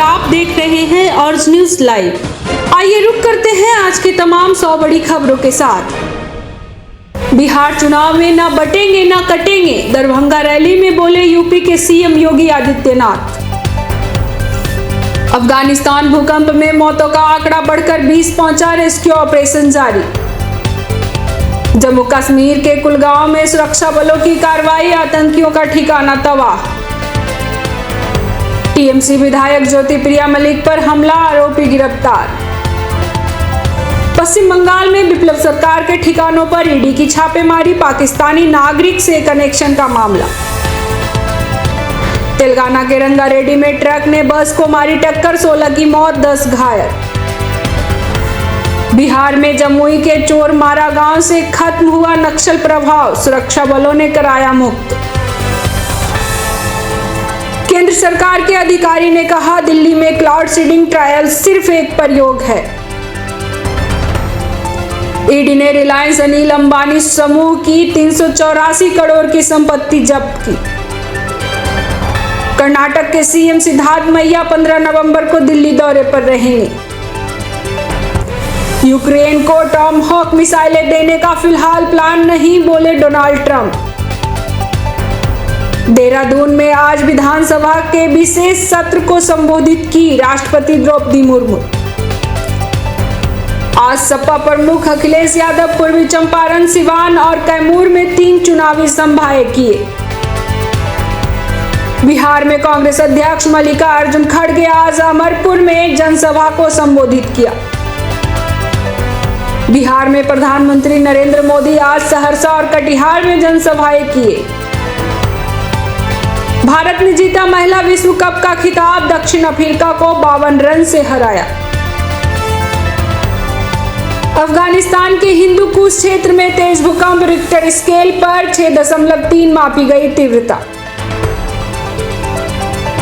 आप देख रहे हैं अर्ज न्यूज लाइव। आइए रुक करते हैं आज की तमाम 100 बड़ी खबरों के साथ। बिहार चुनाव में न बटेंगे न कटेंगे, दरभंगा रैली में बोले यूपी के सीएम योगी आदित्यनाथ। अफगानिस्तान भूकंप में मौतों का आंकड़ा बढ़कर 20 पहुंचा, रेस्क्यू ऑपरेशन जारी। जम्मू कश्मीर के कुलगांव में सुरक्षा बलों की कार्रवाई, आतंकियों का ठिकाना तबाह। टीएमसी विधायक ज्योतिप्रिया मलिक पर हमला, आरोपी गिरफ्तार। पश्चिम बंगाल में विप्लव सरकार के ठिकानों पर ईडी की छापेमारी, पाकिस्तानी नागरिक से कनेक्शन का मामला। तेलंगाना के रंगारेड्डी में ट्रक ने बस को मारी टक्कर, 16 की मौत, 10 घायल। बिहार में जमुई के चोर मारा गांव से खत्म हुआ नक्सल प्रभाव, सुरक्षा बलों ने कराया मुक्त। केंद्र सरकार के अधिकारी ने कहा, दिल्ली में क्लाउड सीडिंग ट्रायल सिर्फ एक प्रयोग है। ईडी ने रिलायंस अनिल अंबानी समूह की 384 करोड़ की संपत्ति जब्त की। कर्नाटक के सीएम सिद्धार्थ मैया 15 नवंबर को दिल्ली दौरे पर रहेंगे। यूक्रेन को टॉमहॉक मिसाइलें देने का फिलहाल प्लान नहीं, बोले डोनाल्ड ट्रंप। देहरादून में आज विधानसभा के विशेष सत्र को संबोधित की राष्ट्रपति द्रौपदी मुर्मू। आज सपा प्रमुख अखिलेश यादव पूर्वी चंपारण, सिवान और कैमूर में 3 चुनावी सभाएं किए। बिहार में कांग्रेस अध्यक्ष मल्लिकार्जुन खड़गे आज अमरपुर में जनसभा को संबोधित किया। बिहार में प्रधानमंत्री नरेंद्र मोदी आज सहरसा और कटिहार में जनसभाएं किए। भारत ने जीता महिला विश्व कप का खिताब, दक्षिण अफ्रीका को 52 रन से हराया। अफगानिस्तान के हिंदू कुश क्षेत्र में तेज भूकंप, रिक्टर स्केल पर 6.3 मापी गई तीव्रता।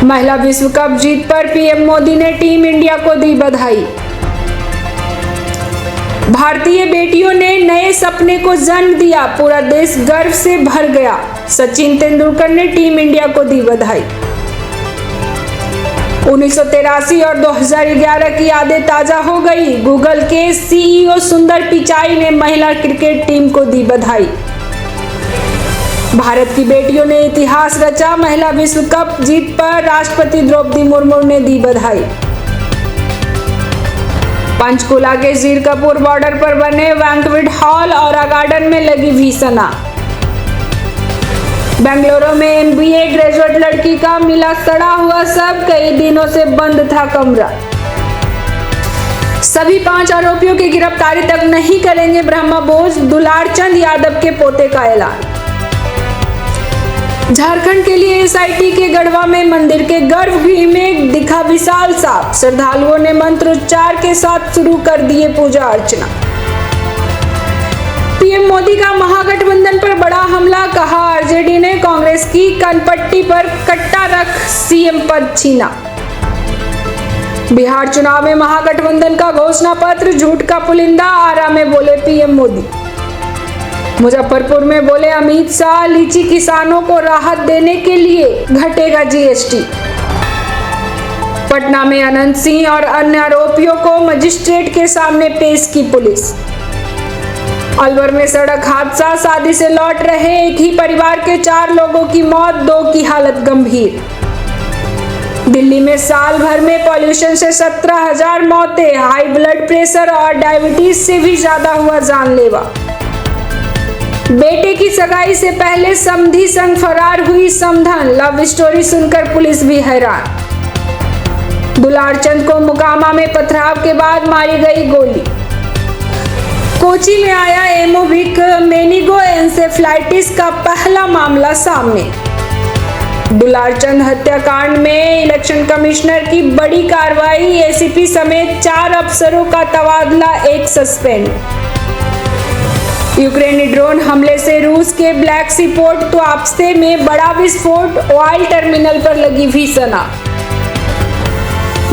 महिला विश्व कप जीत पर पीएम मोदी ने टीम इंडिया को दी बधाई। भारतीय बेटियों ने नए सपने को जन्म दिया, पूरा देश गर्व से भर गया, सचिन तेंदुलकर ने टीम इंडिया को दी बधाई। 1983 और 2011 की यादें ताजा हो गई, गूगल के सीईओ सुंदर पिचाई ने महिला क्रिकेट टीम को दी बधाई। भारत की बेटियों ने इतिहास रचा, महिला विश्व कप जीत पर राष्ट्रपति द्रौपदी मुर्मू ने दी बधाई। पंचकुला के जीरकपुर बॉर्डर पर बने बैंक्वेट हॉल और गार्डन में लगी भीषणा। बेंगलुरु में एमबीए ग्रेजुएट लड़की का मिला सड़ा हुआ शव, कई दिनों से बंद था कमरा। सभी 5 आरोपियों की गिरफ्तारी तक नहीं करेंगे ब्रह्मभोज, दुलारचंद यादव के पोते का ऐलान। झारखंड के लिए एसआईटी के गढ़वा में मंदिर के गर्भगृह में दिखा विशाल सांप, श्रद्धालुओं ने मंत्रोच्चार के साथ शुरू कर दिए पूजा अर्चना। पीएम मोदी का महागठबंधन पर बड़ा हमला, कहा आरजेडी ने कांग्रेस की कनपट्टी पर कट्टा रख सीएम पद छीना। बिहार चुनाव में महागठबंधन का घोषणा पत्र, झूठ का पुलिंदा, आरा में बोले पीएम मोदी। मुजफ्फरपुर में बोले अमित शाह, लीची किसानों को राहत देने के लिए घटेगा जीएसटी। पटना में अनंत सिंह और अन्य आरोपियों को मजिस्ट्रेट के सामने पेश की पुलिस। अलवर में सड़क हादसा, शादी से लौट रहे एक ही परिवार के 4 लोगों की मौत, 2 की हालत गंभीर। दिल्ली में साल भर में पॉल्यूशन से 17,000 मौतें, हाई ब्लड प्रेशर और डायबिटीज से भी ज्यादा हुआ जानलेवा। बेटे की सगाई से पहले समधी संग फरार हुई समधन, लव स्टोरी सुनकर पुलिस भी हैरान। दुलारचंद को मोकामा में पथराव के बाद मारी गई गोली। कोची में आया एमोविक मेनिगो एन्सेफ्लाइटिस का पहला मामला सामने। दुलारचंद हत्याकांड में इलेक्शन कमिश्नर की बड़ी कार्रवाई, एसीपी समेत 4 अफसरों का तबादला, 1 सस्पेंड। यूक्रेनी ड्रोन हमले से रूस के ब्लैक सी पोर्ट तुआप्से में बड़ा विस्फोट, ऑयल टर्मिनल पर लगी भीषणा।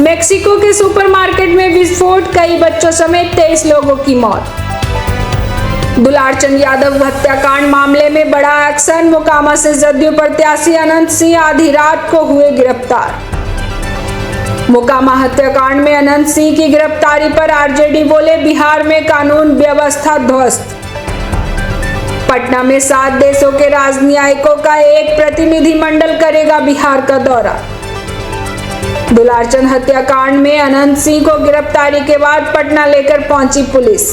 मेक्सिको के सुपरमार्केट में विस्फोट, कई बच्चों समेत 23 लोगों की मौत। दुलारचंद यादव हत्याकांड मामले में बड़ा एक्शन, मोकामा से जदयू प्रत्याशी अनंत सिंह आधी रात को हुए गिरफ्तार। मोकामा हत्याकांड में अनंत सिंह की गिरफ्तारी पर आरजेडी बोले, बिहार में कानून व्यवस्था ध्वस्त। पटना में 7 देशों के राजनयिकों का एक प्रतिनिधिमंडल करेगा बिहार का दौरा। दुलारचंद हत्याकांड में अनंत सिंह को गिरफ्तारी के बाद पटना लेकर पहुंची पुलिस।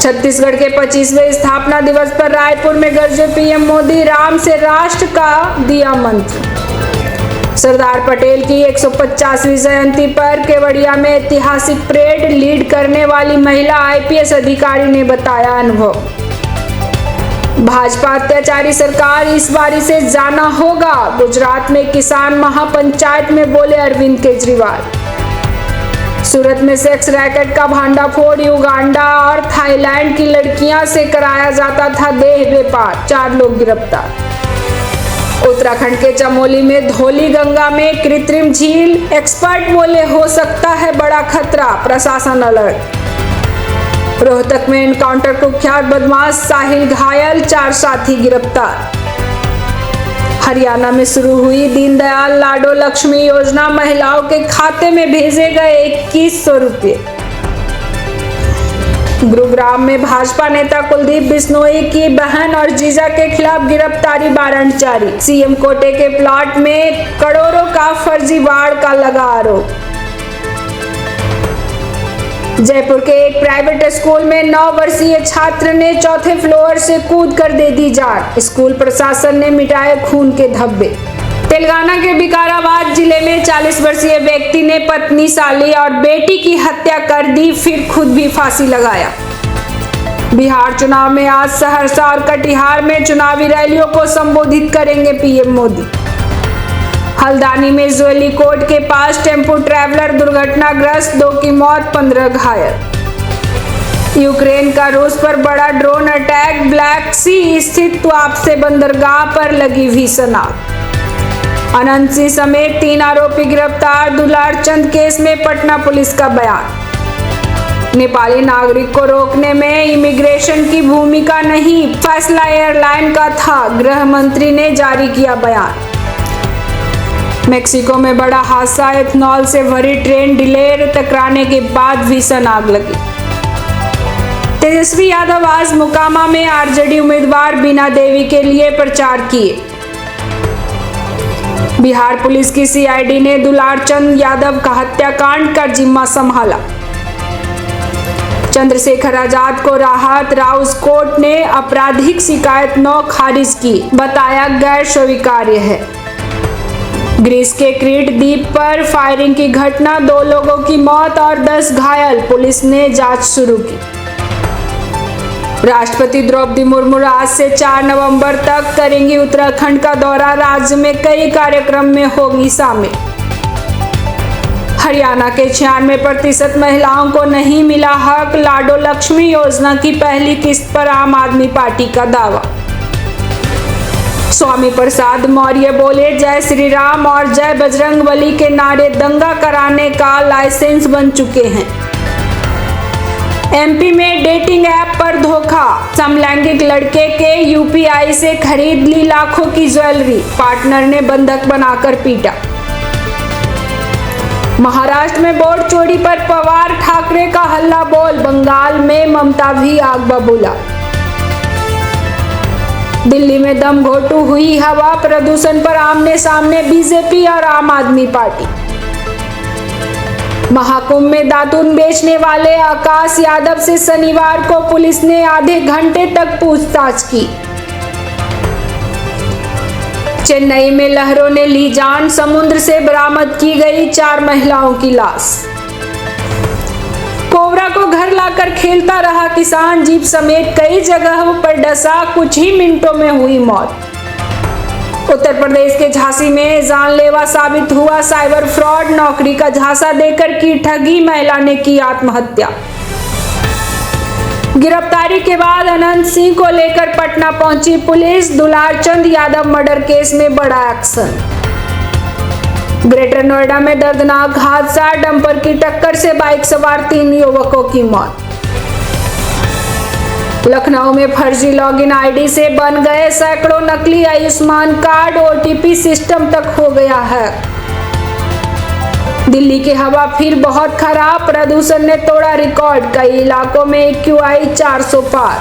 छत्तीसगढ़ के 25वें स्थापना दिवस पर रायपुर में गरजे पीएम मोदी, राम से राष्ट्र का दिया मंत्र। सरदार पटेल की 150वीं जयंती पर केवड़िया में ऐतिहासिक परेड लीड करने वाली महिला आईपीएस अधिकारी ने बताया अनुभव। भाजपा अत्याचारी सरकार इस बारी से जाना होगा, गुजरात में किसान महापंचायत में बोले अरविंद केजरीवाल। सूरत में सेक्स रैकेट का भांडाफोड़, युगांडा और थाईलैंड की लड़कियां से कराया जाता था देह व्यापार, 4 लोग गिरफ्तार। उत्तराखंड के चमोली में धौली गंगा में कृत्रिम झील, एक्सपर्ट बोले हो सकता है बड़ा खतरा, प्रशासन अलर्ट। रोहतक में एनकाउंटर कुख्यात बदमाश साहिल घायल, 4 साथी गिरफ्तार। हरियाणा में शुरू हुई दीनदयाल लाडो लक्ष्मी योजना, महिलाओं के खाते में भेजे गए 2100 रुपये। गुरुग्राम में भाजपा नेता कुलदीप बिश्नोई की बहन और जीजा के खिलाफ गिरफ्तारी वारंट जारी। सीएम कोटे के प्लॉट में करोड़ों का फर्जीवाड़ का लगा आरोप। जयपुर के एक प्राइवेट स्कूल में 9 वर्षीय छात्र ने 4थे फ्लोर से कूद कर दे दी जान, स्कूल प्रशासन ने मिटाए खून के धब्बे। तेलंगाना के विकाराबाद जिले में 40 वर्षीय व्यक्ति ने पत्नी, साली और बेटी की हत्या कर दी, फिर खुद भी फांसी लगाया। बिहार चुनाव में आज सहरसा और कटिहार में चुनावी रैलियों को संबोधित करेंगे पीएम मोदी। हल्द्वानी में ज्वेली कोर्ट के पास टेम्पो ट्रैवलर दुर्घटनाग्रस्त, 2 की मौत, 15 घायल। यूक्रेन का रूस पर बड़ा ड्रोन अटैक, ब्लैक सी स्थित वापसे बंदरगाह पर लगी भीषण आग। अनंत सिंह समेत 3 आरोपी गिरफ्तार, दुलारचंद केस में पटना पुलिस का बयान। नेपाली नागरिक को रोकने में इमिग्रेशन की भूमिका नहीं, फैसला एयरलाइन का था, गृह मंत्री ने जारी किया बयान। मेक्सिको में बड़ा हादसा, इथेनॉल से भरी ट्रेन डिले, टकराने के बाद भीषण आग लगी। तेजस्वी यादव आज मोकामा में आरजेडी उम्मीदवार बीना देवी के लिए प्रचार किए। बिहार पुलिस की सीआईडी ने दुलारचंद यादव का हत्याकांड का जिम्मा संभाला। चंद्रशेखर आजाद को राहत, राउस कोर्ट ने आपराधिक शिकायत 9 खारिज की, बताया गैर स्वीकार्य है। ग्रीस के क्रीट द्वीप पर फायरिंग की घटना, 2 लोगों की मौत और 10 घायल, पुलिस ने जांच शुरू की। राष्ट्रपति द्रौपदी मुर्मू आज से 4 नवंबर तक करेंगी उत्तराखंड का दौरा, राज्य में कई कार्यक्रम में होगी शामिल। हरियाणा के 96% महिलाओं को नहीं मिला हक, लाडो लक्ष्मी योजना की पहली किस्त पर आम आदमी पार्टी का दावा। स्वामी प्रसाद मौर्य बोले, जय श्री राम और जय बजरंगबली के नारे दंगा कराने का लाइसेंस बन चुके हैं। एमपी में डेटिंग ऐप पर धोखा, समलैंगिक लड़के के यूपीआई से खरीद ली लाखों की ज्वेलरी, पार्टनर ने बंधक बनाकर पीटा। महाराष्ट्र में वोट चोरी पर पवार ठाकरे का हल्ला बोल, बंगाल में ममता भी आग बबूला। दिल्ली में दम घोटू हुई हवा, प्रदूषण पर आमने सामने बीजेपी और आम आदमी पार्टी। महाकुंभ में दातून बेचने वाले आकाश यादव से शनिवार को पुलिस ने आधे घंटे तक पूछताछ की। चेन्नई में लहरों ने ली जान, समुद्र से बरामद की गई 4 महिलाओं की लाश। कोबरा को घर लाकर खेलता रहा किसान, जीप समेत कई जगहों पर डसा, कुछ ही मिनटों में हुई मौत। उत्तर प्रदेश के झांसी में जानलेवा साबित हुआ साइबर फ्रॉड, नौकरी का झांसा देकर की ठगी, महिला ने की आत्महत्या। गिरफ्तारी के बाद अनंत सिंह को लेकर पटना पहुंची police, Dularchand Yadav murder case में बड़ा एक्शन। ग्रेटर नोएडा में दर्दनाक हादसा, डंपर की टक्कर से बाइक सवार 3 युवकों की मौत। लखनऊ में फर्जी लॉगिन आईडी से बन गए सैकड़ों नकली आयुष्मान कार्ड, ओटीपी सिस्टम तक हो गया है। दिल्ली की हवा फिर बहुत खराब, प्रदूषण ने तोड़ा रिकॉर्ड, कई इलाकों में AQI 400 पार।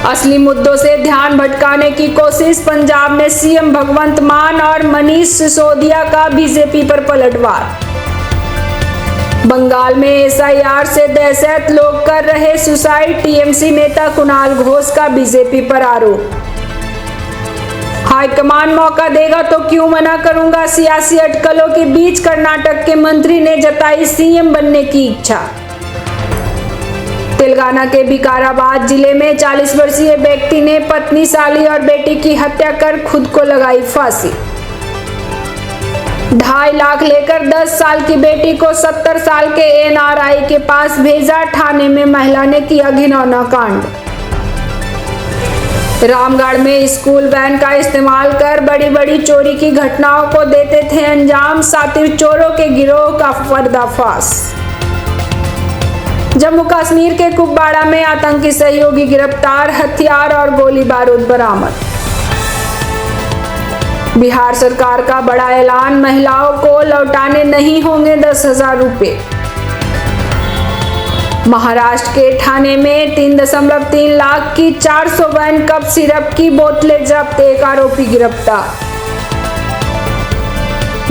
असली मुद्दों से ध्यान भटकाने की कोशिश, पंजाब में CM भगवंत मान और मनीष सिसोदिया का बीजेपी पर पलटवार। बंगाल में SIR से दहशत, लोग कर रहे सुसाइड, TMC नेता कुणाल घोष का बीजेपी पर आरोप। हाईकमान मौका देगा तो क्यों मना करूंगा, सियासी अटकलों के बीच कर्नाटक के मंत्री ने जताई CM बनने की इच्छा। तेलंगाना के विकाराबाद जिले में 40 वर्षीय व्यक्ति ने पत्नी, साली और बेटी की हत्या कर खुद को लगाई फांसी। 2.5 लाख लेकर 10 साल की बेटी को 70 साल के NRI के पास भेजा, थाने में महिला ने किया घिनौना कांड। रामगढ़ में स्कूल वैन का इस्तेमाल कर बड़ी बड़ी चोरी की घटनाओं को देते थे अंजाम, शातिर चोरों के गिरोह का पर्दाफाश। जम्मू कश्मीर के कुपवाड़ा में आतंकी सहयोगी गिरफ्तार, हथियार और गोली बारूद बरामद। बिहार सरकार का बड़ा ऐलान, महिलाओं को लौटाने नहीं होंगे 10,000 रुपए। महाराष्ट्र के ठाणे में 3.3 लाख की 400 वैन कप सिरप की बोतलें जब्त, एक आरोपी गिरफ्तार।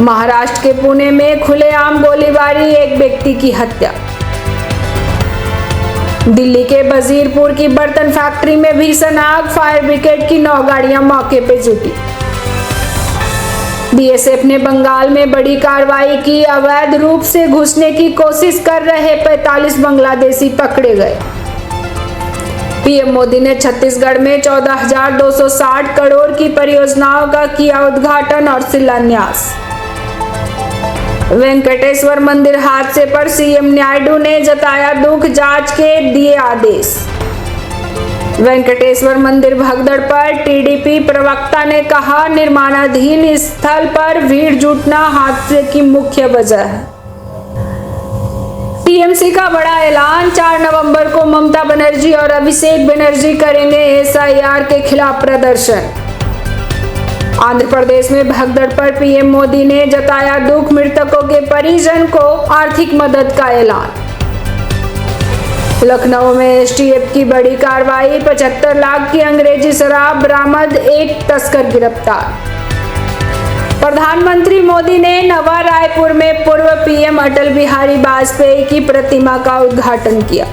महाराष्ट्र के पुणे में खुलेआम गोलीबारी, एक व्यक्ति की हत्या। दिल्ली के वजीरपुर की बर्तन फैक्ट्री में भीषण आग, फायर ब्रिगेड की 9 गाड़ियां मौके पर जुटी। BSF ने बंगाल में बड़ी कार्रवाई की, अवैध रूप से घुसने की कोशिश कर रहे 45 बांग्लादेशी पकड़े गए। PM मोदी ने छत्तीसगढ़ में 14,260 करोड़ की परियोजनाओं का किया उद्घाटन और शिलान्यास। वेंकटेश्वर मंदिर हादसे पर CM नायडू ने जताया दुख, जांच के दिए आदेश। वेंकटेश्वर मंदिर भगदड़ पर TDP प्रवक्ता ने कहा, निर्माणाधीन स्थल पर भीड़ जुटना हादसे की मुख्य वजह है। TMC का बड़ा ऐलान, 4 नवंबर को ममता बनर्जी और अभिषेक बनर्जी करेंगे SIR के खिलाफ प्रदर्शन। आंध्र प्रदेश में भगदड़ पर PM मोदी ने जताया दुख, मृतकों के परिजन को आर्थिक मदद का ऐलान। लखनऊ में STF की बड़ी कार्रवाई, 75 लाख की अंग्रेजी शराब बरामद, एक तस्कर गिरफ्तार। प्रधानमंत्री मोदी ने नवा रायपुर में पूर्व PM अटल बिहारी वाजपेयी की प्रतिमा का उद्घाटन किया।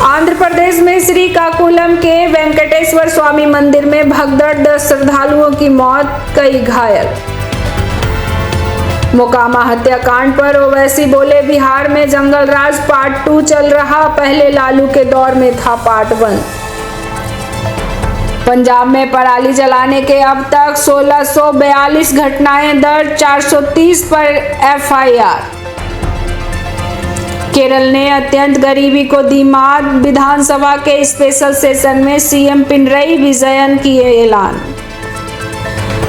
आंध्र प्रदेश में श्रीकाकुलम के वेंकटेश्वर स्वामी मंदिर में भगदड़, 10 श्रद्धालुओं की मौत, कई घायल। मोकामा हत्याकांड पर ओवैसी बोले, बिहार में जंगल राज पार्ट 2 चल रहा, पहले लालू के दौर में था पार्ट 1। पंजाब में पराली जलाने के अब तक 1642 घटनाएं दर्ज, 430 पर FIR। केरल ने अत्यंत गरीबी को दी मात, विधानसभा के स्पेशल सेशन में CM पिनरई विजयन किए ऐलान।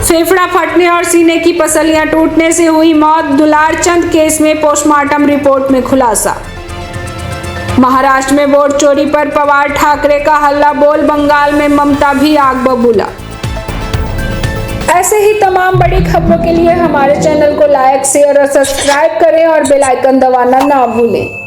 फेफड़ा फटने और सीने की पसलियां टूटने से हुई मौत, दुलारचंद केस में पोस्टमार्टम रिपोर्ट में खुलासा। महाराष्ट्र में वोट चोरी पर पवार ठाकरे का हल्ला बोल, बंगाल में ममता भी आग बबूला। ऐसे ही तमाम बड़ी खबरों के लिए हमारे चैनल को लाइक, शेयर और सब्सक्राइब करें और बेल आइकन दबाना ना भूलें।